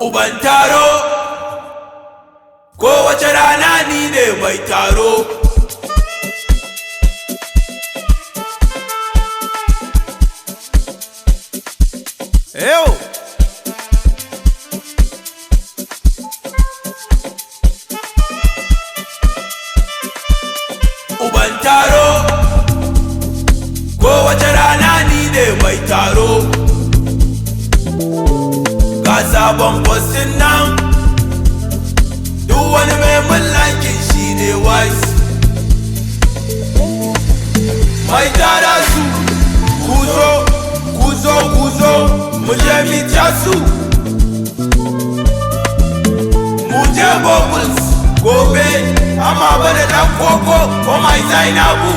Uban taro, kowace rana ni ne mai taro. Yo! Uban taro, kowace rana ni ne mai taro. Ga sabon postin nan, duk wani mai mallakin shi ne wise. Mai tara su, kuzo, kuzo, kuzo, mu je mita su. Mu je bubbles, gobe, amma bada dan koko, ko mai Zainabu.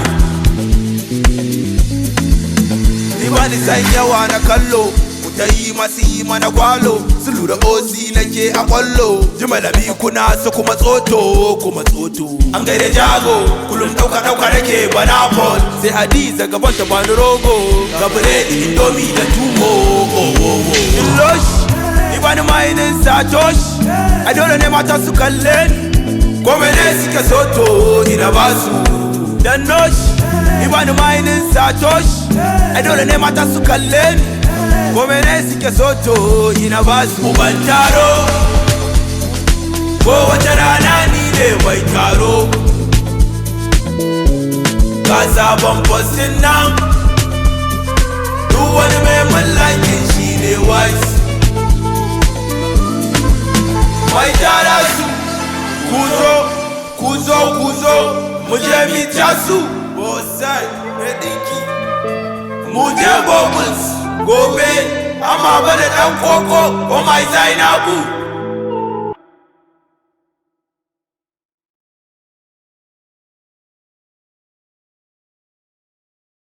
Ni ba ni san yawa na kallo, ta yi masu yi mana gwalo, su lura ozi nake a kwallo. Jimalabi kuna su kuma tsoto, kuma tsoto. An gaida jago, kullum dauka nake banapol. Sai Hadiza gaban ta bani rogo, ga biredi indomi da tumo. Illosh, ni bani mainin satosh, a dole ne mata su kalle ni. Kome ne suke soto, ina basu. Dan nosh, ni bani mainin satosh, a dole ne mata su kalle ni. Kome ne suke soto ina basu. Uban taro, kowace rana ni ne mai taro. Ga sabon postin nan, duk wani mai mallakin shi ne wise. Mai tara su, kuzo, kuzo, kuzo, mu je mita su. Bosai, redinki, mu je bubbles, gobe, amma bada dan koko, ko mai Zainabu.